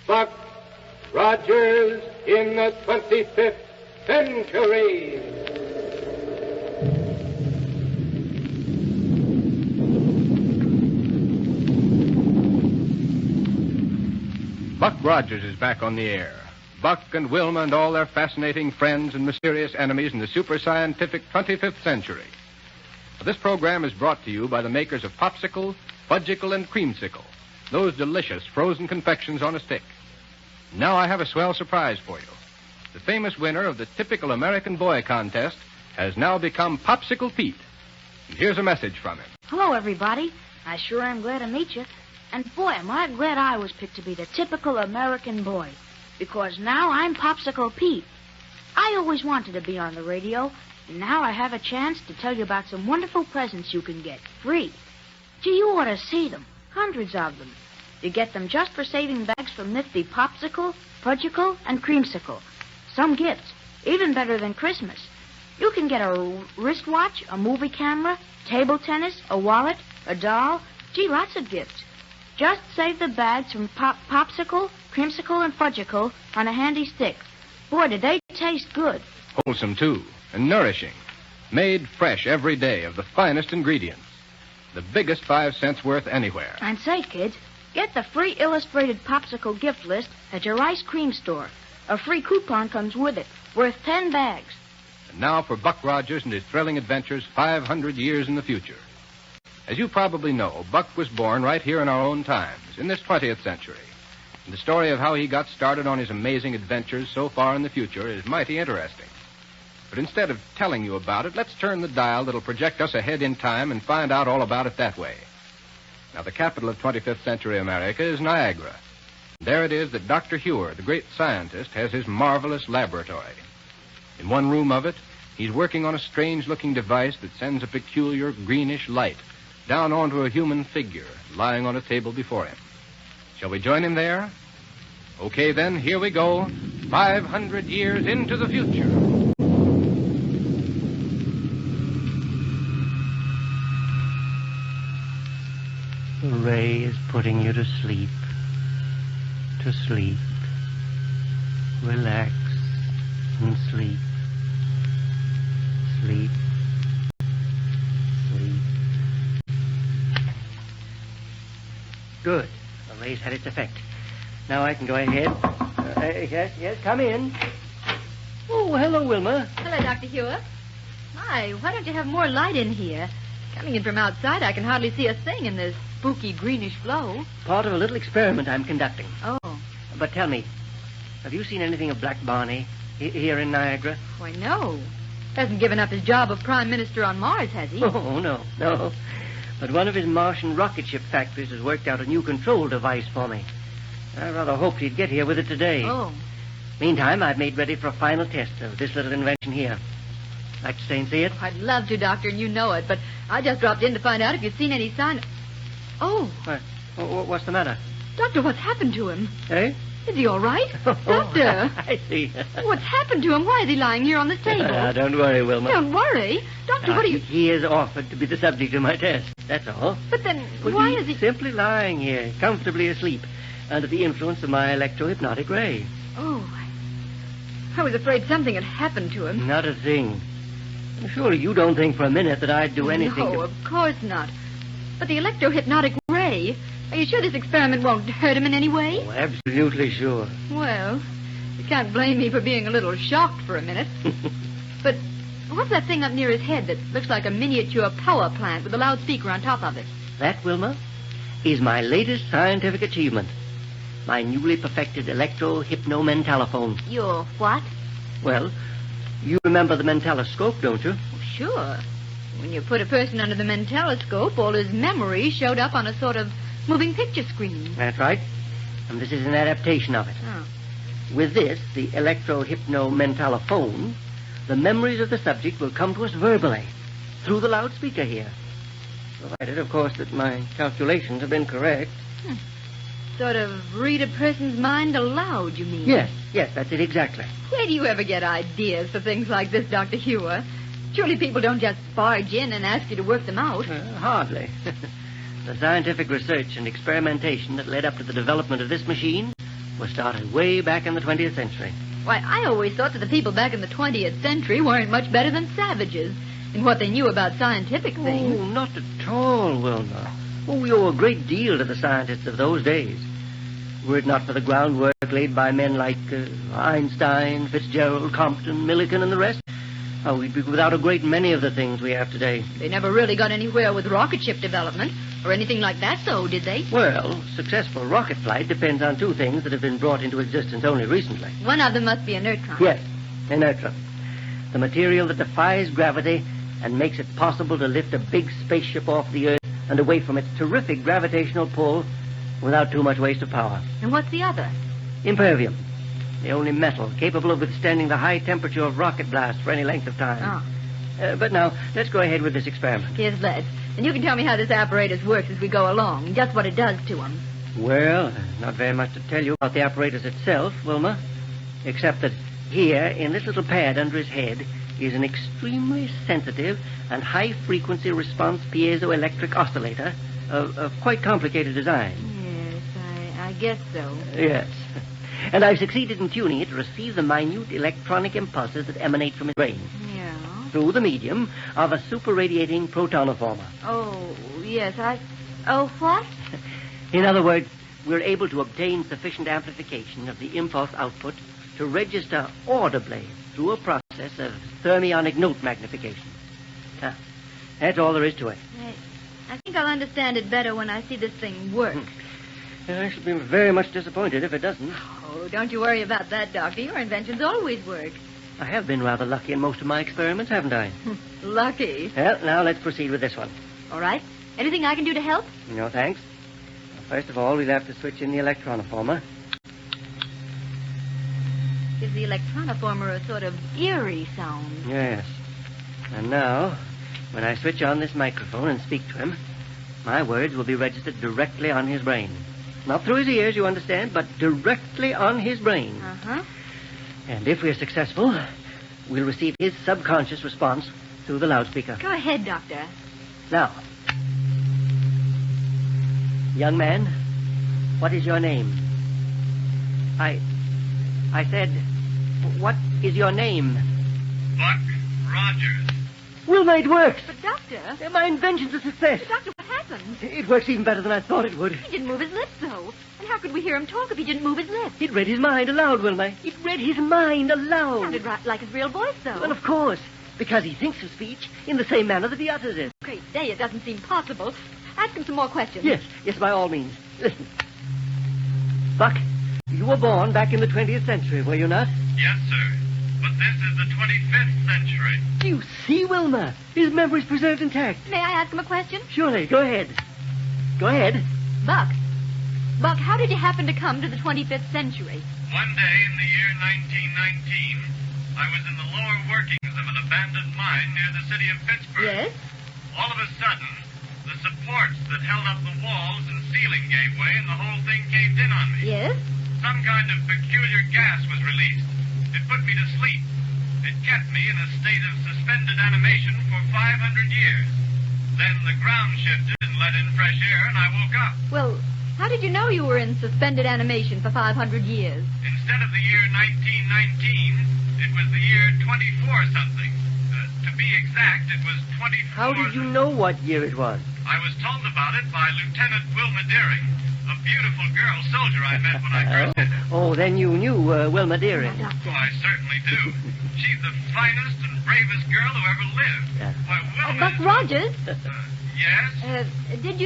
Buck Rogers in the 25th century. Buck Rogers is back on the air. Buck and Wilma and all their fascinating friends and mysterious enemies in the super scientific 25th century. This program is brought to you by the makers of Popsicle, Fudgicle, and Creamsicle, those delicious frozen confections on a stick. Now I have a swell surprise for you. The famous winner of the typical American boy contest has now become Popsicle Pete. And here's a message from him. Hello, everybody. I sure am glad to meet you. And boy, am I glad I was picked to be the typical American boy. Because now I'm Popsicle Pete. I always wanted to be on the radio, and now I have a chance to tell you about some wonderful presents you can get free. Gee, you ought to see them. Hundreds of them. You get them just for saving bags from nifty Popsicle, Fudgicle, and Creamsicle. Some gifts, even better than Christmas. You can get a wristwatch, a movie camera, table tennis, a wallet, a doll. Gee, lots of gifts. Just save the bags from Popsicle, Creamsicle, and Fudgicle on a handy stick. Boy, did they taste good. Wholesome, too, and nourishing. Made fresh every day of the finest ingredients. The biggest 5 cents worth anywhere. And say, kids, get the free illustrated Popsicle gift list at your ice cream store. A free coupon comes with it, worth 10 bags. And now for Buck Rogers and his thrilling adventures 500 years in the future. As you probably know, Buck was born right here in our own times, in this 20th century. And the story of how he got started on his amazing adventures so far in the future is mighty interesting. But instead of telling you about it, let's turn the dial that'll project us ahead in time and find out all about it that way. Now, the capital of 25th century America is Niagara. There it is that Dr. Hewer, the great scientist, has his marvelous laboratory. In one room of it, he's working on a strange-looking device that sends a peculiar greenish light down onto a human figure lying on a table before him. Shall we join him there? Okay, then, here we go. 500 years into the future. The ray is putting you to sleep. To sleep. Relax and sleep. Sleep. Sleep. Good. The ray's had its effect. Now I can go ahead. Yes, come in. Oh, hello, Wilma. Hello, Dr. Hewer. My, why don't you have more light in here? Coming in from outside, I can hardly see a thing in this spooky greenish glow. Part of a little experiment I'm conducting. Oh. But tell me, have you seen anything of Black Barney here in Niagara? Why, no. Hasn't given up his job of Prime Minister on Mars, has he? Oh, no. But one of his Martian rocket ship factories has worked out a new control device for me. I rather hoped he'd get here with it today. Oh. Meantime, I've made ready for a final test of this little invention here. Like to stay and see it? I'd love to, Doctor, and you know it, but I just dropped in to find out if you'd seen any sign of... Oh. What's the matter? Doctor, what's happened to him? Eh? Is he all right? Doctor! I see. What's happened to him? Why is he lying here on this table? Don't worry, Wilma. Don't worry. Doctor, what are you... He has offered to be the subject of my test. That's all. But then, Well, why he's is he... simply lying here, comfortably asleep, under the influence of my electro-hypnotic ray. Oh, I was afraid something had happened to him. Not a thing. Surely you don't think for a minute that I'd do anything No, of course not. But the electro-hypnotic ray... Are you sure this experiment won't hurt him in any way? Oh, absolutely sure. Well, you can't blame me for being a little shocked for a minute. But what's that thing up near his head that looks like a miniature power plant with a loudspeaker on top of it? That, Wilma, is my latest scientific achievement. My newly perfected electro-hypno-mentalophone. Your what? Well, you remember the mentaloscope, don't you? Oh, sure. When you put a person under the mentaloscope, all his memories showed up on a sort of moving picture screen. That's right. And this is an adaptation of it. Oh. With this, the electro-hypno-mentalophone, the memories of the subject will come to us verbally, through the loudspeaker here. Provided, of course, that my calculations have been correct. Sort of read a person's mind aloud, you mean? Yes, that's it exactly. Where do you ever get ideas for things like this, Dr. Hewer? Surely people don't just barge in and ask you to work them out. Hardly. The scientific research and experimentation that led up to the development of this machine was started way back in the 20th century. Why, I always thought that the people back in the 20th century weren't much better than savages in what they knew about scientific things. Oh, not at all, Wilma. Oh, we owe a great deal to the scientists of those days. Were it not for the groundwork laid by men like Einstein, Fitzgerald, Compton, Millikan, and the rest, we'd be without a great many of the things we have today. They never really got anywhere with rocket ship development or anything like that, though, did they? Well, successful rocket flight depends on two things that have been brought into existence only recently. One of them must be a neutron. Yes, a neutron. The material that defies gravity and makes it possible to lift a big spaceship off the Earth and away from its terrific gravitational pull without too much waste of power. And what's the other? Impervium. The only metal capable of withstanding the high temperature of rocket blasts for any length of time. But now, let's go ahead with this experiment. Yes, let's. And you can tell me how this apparatus works as we go along, and just what it does to them. Well, not very much to tell you about the apparatus itself, Wilma, except that here, in this little pad under his head, is an extremely sensitive and high-frequency response piezoelectric oscillator of quite complicated design. Yes, I guess so. Yes. And I've succeeded in tuning it to receive the minute electronic impulses that emanate from its brain Yeah. through the medium of a super-radiating protonoformer. Oh, yes, Oh, what? In other words, we're able to obtain sufficient amplification of the impulse output to register audibly through a process of thermionic note magnification. That's all there is to it. I think I'll understand it better when I see this thing work. I shall be very much disappointed if it doesn't. Oh, don't you worry about that, Doctor. Your inventions always work. I have been rather lucky in most of my experiments, haven't I? Lucky. Well, now let's proceed with this one. All right. Anything I can do to help? No, thanks. First of all, we'll have to switch in the electronoformer. Gives the electronoformer a sort of eerie sound. Yes. And now, when I switch on this microphone and speak to him, my words will be registered directly on his brain. Not through his ears, you understand, but directly on his brain. Uh-huh. And if we're successful, we'll receive his subconscious response through the loudspeaker. Go ahead, Doctor. Now, young man, what is your name? I said, what is your name? Buck Rogers. Wilma, it works. But, Doctor... My invention's a success. But, Doctor, what happened? It works even better than I thought it would. He didn't move his lips, though. And how could we hear him talk if he didn't move his lips? It read his mind aloud, Wilma. It read his mind aloud. Sounded like his real voice, though. Well, of course, because he thinks of speech in the same manner that he utters it. Great day, it doesn't seem possible. Ask him some more questions. Yes, by all means. Listen. Buck, you were born back in the 20th century, were you not? Yes, sir. But this is the 25th century. You see, Wilma, his memory's preserved intact. May I ask him a question? Surely, go ahead. Go ahead. Buck, how did you happen to come to the 25th century? One day in the year 1919, I was in the lower workings of an abandoned mine near the city of Pittsburgh. Yes? All of a sudden, the supports that held up the walls and ceiling gave way and the whole thing caved in on me. Yes? Some kind of peculiar gas was released. It put me to sleep. It kept me in a state of suspended animation for 500 years. Then the ground shifted and let in fresh air, and I woke up. Well, how did you know you were in suspended animation for 500 years? Instead of the year 1919, it was the year 24-something. To be exact, it was 24... How did you know what year it was? I was told about it by Lieutenant Wilma Deering, a beautiful girl soldier I met when I first hit her. Oh, then you knew Wilma Deering. Now, Doctor. Oh, I certainly do. She's the finest and bravest girl who ever lived. Yeah. Why, Wilma... Buck Rogers, Yes? did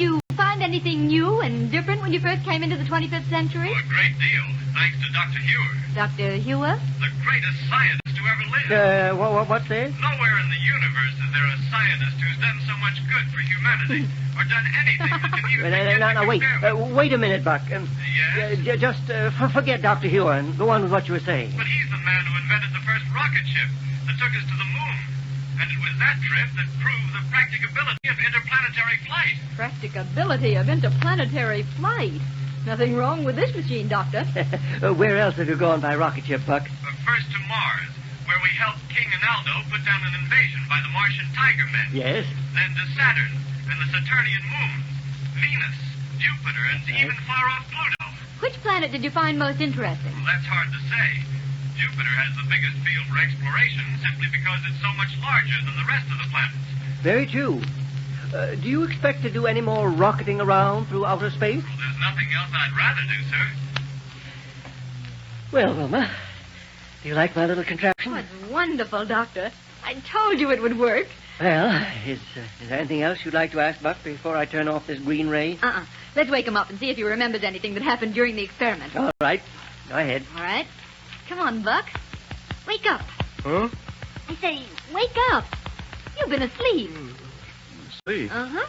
you find anything new and different when you first came into the 25th century? Oh, a great deal, thanks to Dr. Hewer, Dr. Hewer? the greatest scientist who ever lived. What's this? Nowhere in the universe is there a scientist who's done so much good for humanity or done anything that can even begin to Wait. compare with. Wait a minute, Buck. Yes? Just forget Dr. Hewer and go on with what you were saying. But he's the man who invented the first rocket ship that took us to the moon. And it was that trip that proved the practicability of interplanetary flight. Practicability of interplanetary flight. Nothing wrong with this machine, Doctor. Where else have you gone by rocket ship, Buck? First to Mars, where we helped King Analdo put down an invasion by the Martian Tiger Men. Yes. Then to Saturn and the Saturnian moons, Venus, Jupiter, and even far-off Pluto. planet did you find most interesting? Well, that's hard to say. Jupiter has the biggest field for exploration simply because it's so much larger than the rest of the planets. Very true. Do you expect to do any more rocketing around through outer space? Well, there's nothing else I'd rather do, sir. Well, Wilma, do you like my little contraption? Oh, it's wonderful, Doctor. I told you it would work. Well, is there anything else you'd like to ask, Buck, before I turn off this green ray? Let's wake him up and see if he remembers anything that happened during the experiment. All right. Go ahead. All right. Come on, Buck. Wake up. Huh? I say, wake up. You've been asleep. Sleep? Uh-huh.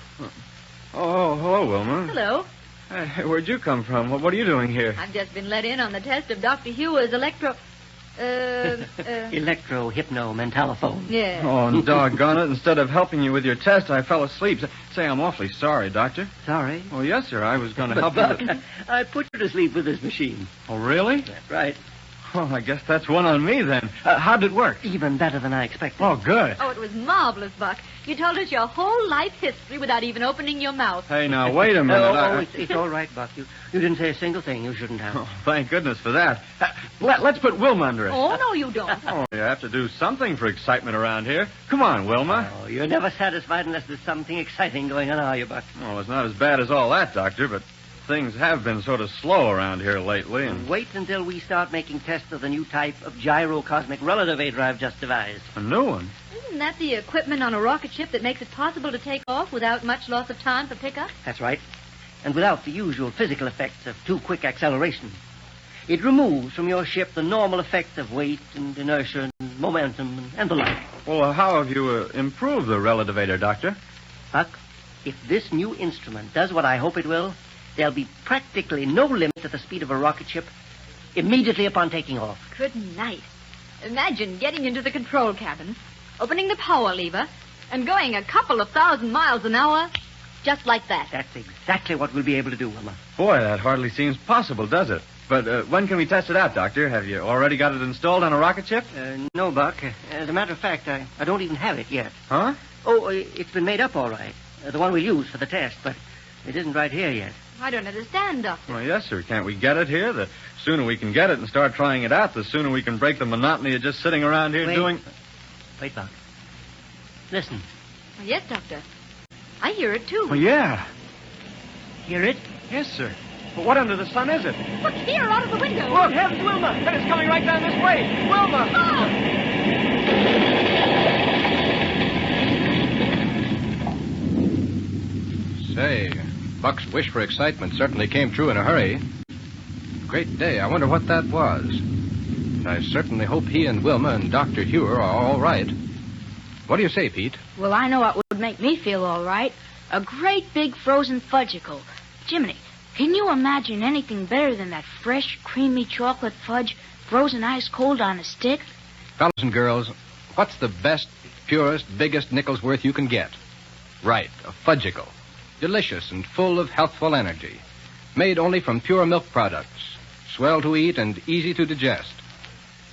Oh, hello, Wilma. Hello. Hey, where'd you come from? What are you doing here? I've just been let in on the test of Dr. Hewer's Electro-hypno-mentalophone. Yeah. Oh, doggone it. Instead of helping you with your test, I fell asleep. Say, I'm awfully sorry, Doctor. Sorry? Oh, yes, sir. I was going to But, help Buck, you. I put you to sleep with this machine. Oh, really? That's right. Oh, I guess that's one on me, then. How'd it work? Even better than I expected. Oh, good. Oh, it was marvelous, Buck. You told us your whole life history without even opening your mouth. Hey, now, wait a minute. It's all right, Buck. You didn't say a single thing you shouldn't have. Oh, thank goodness for that. Let's put Wilma under it. Oh, no, you don't. Oh, you have to do something for excitement around here. Come on, Wilma. Oh, you're never satisfied unless there's something exciting going on, are you, Buck? Oh, it's not as bad as all that, Doctor, but things have been sort of slow around here lately. And Wait until we start making tests of the new type of gyrocosmic relativator I've just devised. a new one. Isn't that the equipment on a rocket ship that makes it possible to take off without much loss of time for pickup? That's right. And without the usual physical effects of too quick acceleration. It removes from your ship the normal effects of weight and inertia and momentum and the like. Well, how have you improved the relativator, Doctor? Buck, if this new instrument does what I hope it will, there'll be practically no limit to the speed of a rocket ship immediately upon taking off. Good night. Imagine getting into the control cabin, opening the power lever, and going a couple of 1,000 miles an hour just like that. That's exactly what we'll be able to do, Wilma. Boy, that hardly seems possible, does it? But when can we test it out, Doctor? Have you already got it installed on a rocket ship? No, Buck. As a matter of fact, I don't even have it yet. Huh? Oh, it's been made up all right. The one we'll use for the test, but it isn't right here yet. I don't understand, Doctor. Well, yes, sir. Can't we get it here? The sooner we can get it and start trying it out, the sooner we can break the monotony of just sitting around here doing... Wait, Buck. Listen. Oh, yes, Doctor. I hear it, too. Well, yeah. Hear it? Yes, sir. But what under the sun is it? Look here, out of the window. Look, heavens, Wilma! And it's coming right down this way! Wilma! Say, Buck's wish for excitement certainly came true in a hurry. Great day. I wonder what that was. I certainly hope he and Wilma and Dr. Hewer are all right. What do you say, Pete? Well, I know what would make me feel all right. A great big frozen fudgicle. Jiminy, can you imagine anything better than that fresh, creamy chocolate fudge frozen ice cold on a stick? Fellas and girls, what's the best, purest, biggest nickel's worth you can get? Right, a fudgicle. Delicious and full of healthful energy. Made only from pure milk products. Swell to eat and easy to digest.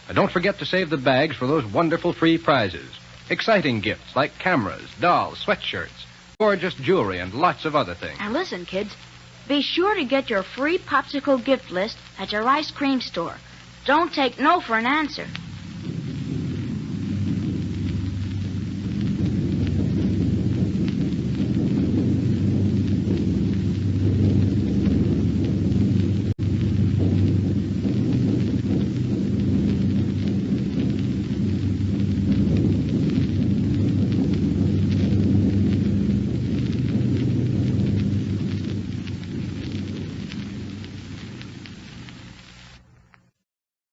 And don't forget to save the bags for those wonderful free prizes. Exciting gifts like cameras, dolls, sweatshirts, gorgeous jewelry, and lots of other things. Now listen, kids. Be sure to get your free Popsicle gift list at your ice cream store. Don't take no for an answer.